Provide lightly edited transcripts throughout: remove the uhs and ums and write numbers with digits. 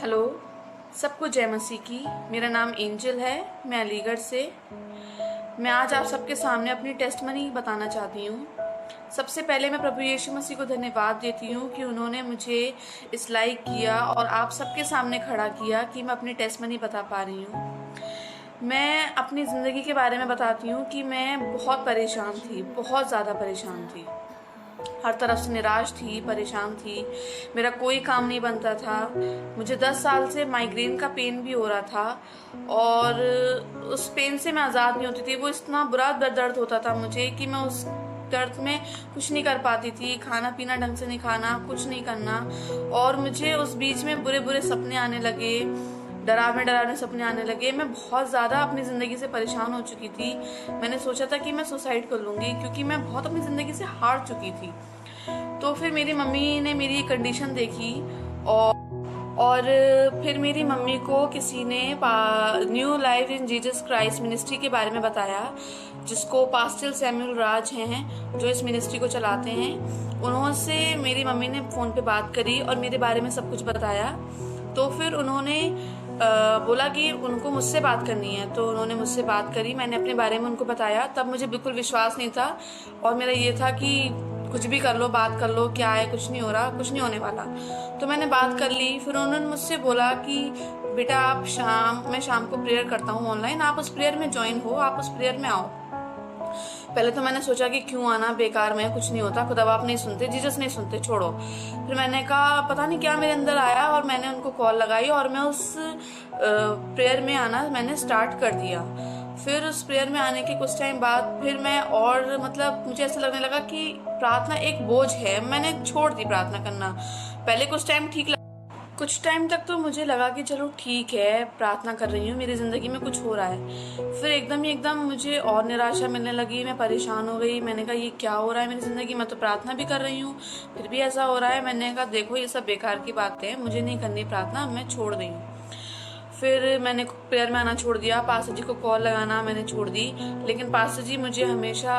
Hello, सबको जय मसीह की। मेरा नाम एंजल है। मैं अलीगढ़ से। मैं आज आप सबके सामने अपनी टेस्टमनी बताना चाहती हूँ। सबसे पहले मैं प्रभु यीशु मसीह को धन्यवाद देती हूँ कि उन्होंने मुझे इस लायक किया और आप सबके सामने खड़ा किया कि मैं अपनी टेस्टमनी बता पा रही हूँ। मैं अपनी ज़िंदगी के बारे में बताती हूँ कि मैं बहुत परेशान थी, बहुत ज़्यादा परेशान थी। हर तरफ से निराश थी, परेशान थी। मेरा कोई काम नहीं बनता था। मुझे 10 साल से माइग्रेन का पेन भी हो रहा था और उस पेन से मैं आज़ाद नहीं होती थी। वो इतना बुरा दर्द होता था मुझे कि मैं उस दर्द में कुछ नहीं कर पाती थी। खाना पीना ढंग से नहीं खाना, कुछ नहीं करना। और मुझे उस बीच में बुरे बुरे सपने आने लगे, डरावने डरावने सपने आने लगे। मैं बहुत ज़्यादा अपनी ज़िंदगी से परेशान हो चुकी थी। मैंने सोचा था कि मैं सुसाइड कर लूँगी क्योंकि मैं बहुत अपनी ज़िंदगी से हार चुकी थी। तो फिर मेरी मम्मी ने मेरी कंडीशन देखी और और फिर मेरी मम्मी को किसी ने new life in Jesus Christ ministry के बारे में बताया, जिसको पास्टर सैमुअल राज हैं जो इस मिनिस्ट्री को चलाते हैं। उन्होंने मेरी मम्मी ने फ़ोन पे बात करी और मेरे बारे में सब कुछ बताया। तो फिर उन्होंने बोला कि उनको मुझसे बात करनी है, तो उन्होंने मुझसे बात करी। मैंने अपने बारे में उनको बताया। तब मुझे बिल्कुल विश्वास नहीं था और मेरा ये था कि कुछ भी कर लो, बात कर लो, क्या है, कुछ नहीं हो रहा, कुछ नहीं होने वाला। तो मैंने बात कर ली। फिर उन्होंने मुझसे बोला कि बेटा मैं शाम को प्रेयर करता हूँ ऑनलाइन, आप उस प्रेयर में ज्वाइन हो, आप उस प्रेयर में आओ। पहले तो मैंने सोचा कि क्यों आना, बेकार में, कुछ नहीं होता, खुदा बाप नहीं सुनते, जीसस नहीं सुनते, छोड़ो। फिर मैंने कहा पता नहीं क्या मेरे अंदर आया और मैंने उनको कॉल लगाई और मैं उस प्रेयर में आना मैंने स्टार्ट कर दिया। फिर उस प्रेयर में आने के कुछ टाइम बाद फिर मैं और मुझे ऐसा लगने लगा कि प्रार्थना एक बोझ है। मैंने छोड़ दी प्रार्थना करना। पहले कुछ टाइम तक तो मुझे लगा कि चलो ठीक है, प्रार्थना कर रही हूँ, मेरी ज़िंदगी में कुछ हो रहा है। फिर एकदम मुझे और निराशा मिलने लगी। मैं परेशान हो गई। मैंने कहा ये क्या हो रहा है मेरी ज़िंदगी में, तो प्रार्थना भी कर रही हूँ फिर भी ऐसा हो रहा है। मैंने कहा देखो ये सब बेकार की बातें हैं, मुझे नहीं करनी प्रार्थना, मैं छोड़ रही हूँ। फिर मैंने प्रेयर में आना छोड़ दिया। पास्टर जी को कॉल लगाना मैंने छोड़ दी। लेकिन पास्टर जी मुझे हमेशा,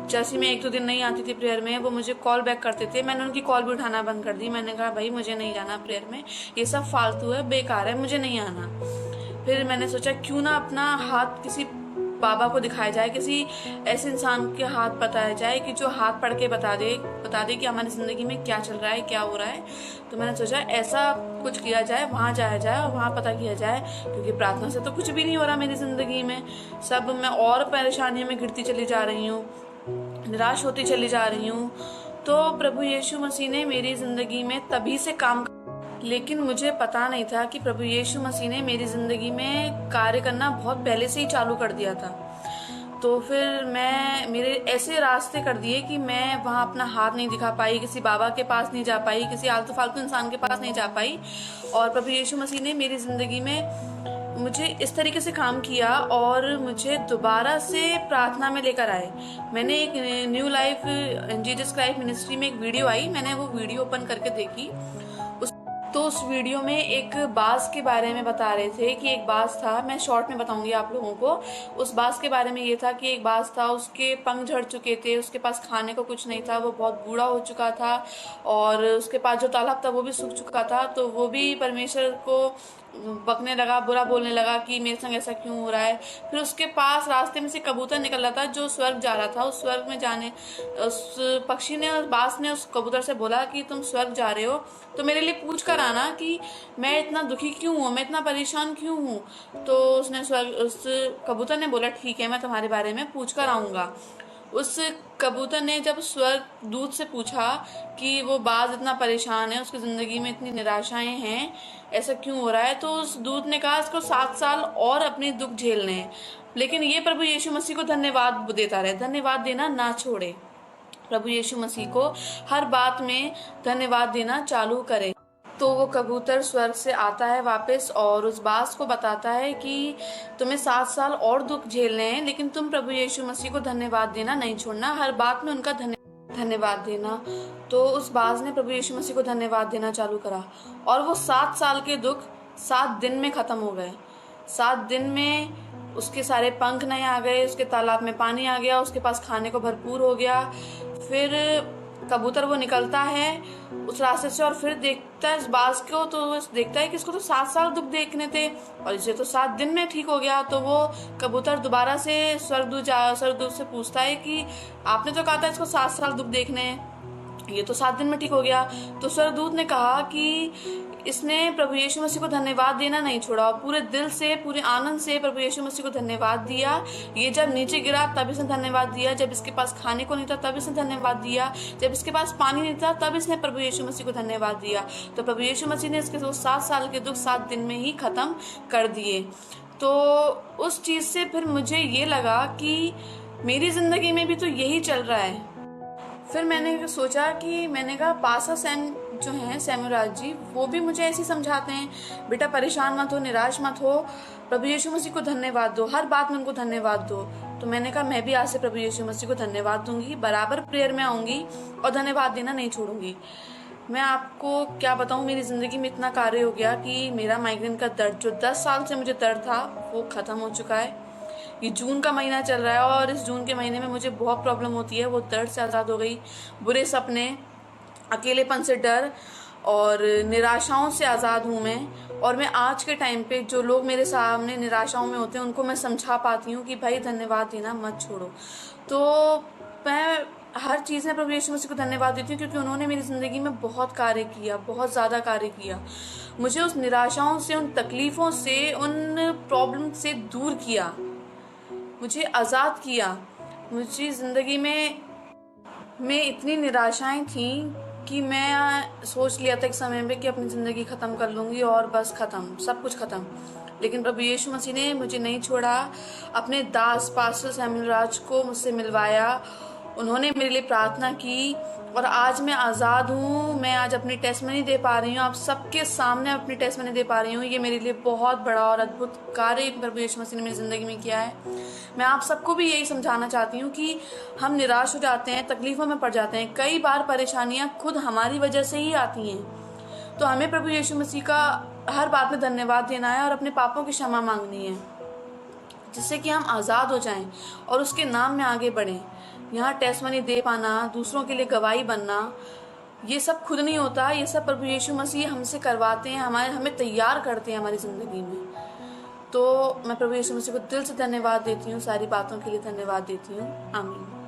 जैसे मैं 1-2 दिन नहीं आती थी प्रेयर में, वो मुझे कॉल बैक करते थे। मैंने उनकी कॉल भी उठाना बंद कर दी। मैंने कहा भाई मुझे नहीं जाना प्रेयर में, ये सब फालतू है, बेकार है, मुझे नहीं आना। फिर मैंने सोचा क्यों ना अपना हाथ किसी बाबा को दिखाया जाए, किसी ऐसे इंसान के हाथ बताया जाए कि जो हाथ पढ़ के बता दे कि हमारी ज़िंदगी में क्या चल रहा है, क्या हो रहा है। तो मैंने सोचा ऐसा कुछ किया जाए, वहाँ जाया जाए और वहाँ पता किया जाए, क्योंकि प्रार्थना से तो कुछ भी नहीं हो रहा मेरी ज़िंदगी में। सब मैं और परेशानियों में गिरती चली जा रही हूँ, निराश होती चली जा रही हूँ। तो प्रभु यीशु मसीह ने मेरी ज़िंदगी में तभी से काम, लेकिन मुझे पता नहीं था कि प्रभु यीशु मसीह ने मेरी ज़िंदगी में कार्य करना बहुत पहले से ही चालू कर दिया था। तो फिर मेरे ऐसे रास्ते कर दिए कि मैं वहाँ अपना हाथ नहीं दिखा पाई, किसी बाबा के पास नहीं जा पाई, किसी आलतू फालतू इंसान के पास नहीं जा पाई। और प्रभु यीशु मसीह ने मेरी ज़िंदगी में मुझे इस तरीके से काम किया और मुझे दोबारा से प्रार्थना में लेकर आए। मैंने एक new life Jesus Christ ministry में एक वीडियो आई, मैंने वो वीडियो ओपन करके देखी। उस वीडियो में एक बाज के बारे में बता रहे थे कि एक बाज था, मैं शॉर्ट में बताऊंगी आप लोगों को। उस बाज के बारे में ये था कि एक बाज था, उसके पंख झड़ चुके थे, उसके पास खाने को कुछ नहीं था, वो बहुत बूढ़ा हो चुका था और उसके पास जो तालाब था वो भी सूख चुका था। तो वो भी परमेश्वर को बकने लगा, बुरा बोलने लगा कि मेरे संग ऐसा क्यों हो रहा है। फिर उसके पास रास्ते में से कबूतर निकल रहा था जो स्वर्ग जा रहा था। उस स्वर्ग में जाने, उस पक्षी ने, उस बाज ने उस कबूतर से बोला कि तुम स्वर्ग जा रहे हो तो मेरे लिए पूछ कर आना कि मैं इतना दुखी क्यों हूँ, मैं इतना परेशान क्यों हूँ। तो उस कबूतर ने बोला ठीक है, मैं तुम्हारे बारे में पूछ कर आऊँगा। उस कबूतर ने जब स्वर्ग दूत से पूछा कि वो बाज इतना परेशान है, उसकी ज़िंदगी में इतनी निराशाएं हैं, ऐसा क्यों हो रहा है, तो उस दूत ने कहा इसको 7 साल और अपने दुख झेलने हैं, लेकिन ये प्रभु यीशु मसीह को धन्यवाद देता रहे, धन्यवाद देना ना छोड़े। प्रभु यीशु मसीह को हर बात में धन्यवाद देना चालू करे। तो वो कबूतर स्वर्ग से आता है वापस और उस बाज को बताता है कि तुम्हें 7 साल और दुख झेलने हैं, लेकिन तुम प्रभु यीशु मसीह को धन्यवाद देना नहीं छोड़ना, हर बात में उनका धन्यवाद देना। तो उस बाज ने प्रभु यीशु मसीह को धन्यवाद देना चालू करा और वो 7 साल के दुख 7 दिन में ख़त्म हो गए। 7 दिन में उसके सारे पंख नए आ गए, उसके तालाब में पानी आ गया, उसके पास खाने को भरपूर हो गया। फिर कबूतर वो निकलता है उस रास्ते से और फिर देखता है इस बाज को, तो देखता है कि इसको तो 7 साल दुख देखने थे और इसे तो 7 दिन में ठीक हो गया। तो वो कबूतर दोबारा से स्वर्गदूत से पूछता है कि आपने तो कहा था इसको 7 साल दुख देखने हैं, ये तो 7 दिन में ठीक हो गया। तो स्वर्गदूत ने कहा कि इसने प्रभु यीशु मसीह को धन्यवाद देना नहीं छोड़ा और पूरे दिल से, पूरे आनंद से प्रभु यीशु मसीह को धन्यवाद दिया। ये जब नीचे गिरा तब इसने धन्यवाद दिया, जब इसके पास खाने को नहीं था तब इसने धन्यवाद दिया, जब इसके पास पानी नहीं था तब इसने प्रभु यीशु मसीह को धन्यवाद दिया। तो प्रभु यीशु मसीह ने इसके 7 साल के दुख 7 दिन में ही खत्म कर दिए। तो उस चीज से फिर मुझे ये लगा कि मेरी जिंदगी में भी तो यही चल रहा है। फिर मैंने सोचा कि मैंने कहा पासा सैम जो हैं सैमुराज जी, वो भी मुझे ऐसे समझाते हैं, बेटा परेशान मत हो, निराश मत हो, प्रभु यीशु मसीह को धन्यवाद दो, हर बात में उनको धन्यवाद दो। तो मैंने कहा मैं भी आज से प्रभु यीशु मसीह को धन्यवाद दूंगी, बराबर प्रेयर में आऊंगी और धन्यवाद देना नहीं छोड़ूंगी। मैं आपको क्या बताऊं, मेरी जिंदगी में इतना कार्य हो गया कि मेरा माइग्रेन का दर्द जो 10 साल से मुझे दर्द था वो खत्म हो चुका है। ये जून का महीना चल रहा है और इस जून के महीने में मुझे बहुत प्रॉब्लम होती है, वो दर्द से आज़ाद हो गई, बुरे सपने, अकेलेपन से डर और निराशाओं से आज़ाद हूँ मैं। और मैं आज के टाइम पे जो लोग मेरे सामने निराशाओं में होते हैं उनको मैं समझा पाती हूँ कि भाई धन्यवाद देना मत छोड़ो। तो मैं हर चीज़ में प्रभु यीशु मसीह को धन्यवाद देती हूँ क्योंकि उन्होंने मेरी ज़िंदगी में बहुत कार्य किया, बहुत ज़्यादा कार्य किया, मुझे उस निराशाओं से, उन तकलीफ़ों से, उन प्रॉब्लम से दूर किया, मुझे आज़ाद किया। मुझे ज़िंदगी में इतनी निराशाएं थी कि मैं सोच लिया था एक समय में कि अपनी ज़िंदगी ख़त्म कर लूँगी और बस ख़त्म, सब कुछ ख़त्म। लेकिन प्रभु यीशु मसीह ने मुझे नहीं छोड़ा, अपने दास पास्टर सैमुअल राज को मुझसे मिलवाया, उन्होंने मेरे लिए प्रार्थना की और आज मैं आज़ाद हूँ। मैं आज अपनी टेस्टमनी दे पा रही हूँ, आप सबके सामने अपनी टेस्टमनी दे पा रही हूँ। ये मेरे लिए बहुत बड़ा और अद्भुत कार्य प्रभु यीशु मसीह ने मेरी ज़िंदगी में किया है। मैं आप सबको भी यही समझाना चाहती हूँ कि हम निराश हो जाते हैं, तकलीफ़ों में पड़ जाते हैं, कई बार परेशानियाँ खुद हमारी वजह से ही आती हैं। तो हमें प्रभु यीशु मसीह का हर बात में धन्यवाद देना है और अपने पापों की क्षमा मांगनी है, जिससे कि हम आज़ाद हो जाएं और उसके नाम में आगे बढ़ें। यहाँ टेस्टमनी दे पाना, दूसरों के लिए गवाही बनना, ये सब खुद नहीं होता, ये सब प्रभु यीशु मसीह हमसे करवाते हैं, हमें तैयार करते हैं हमारी ज़िंदगी में। तो मैं प्रभु यीशु मसीह को दिल से धन्यवाद देती हूँ, सारी बातों के लिए धन्यवाद देती हूँ। आमीन।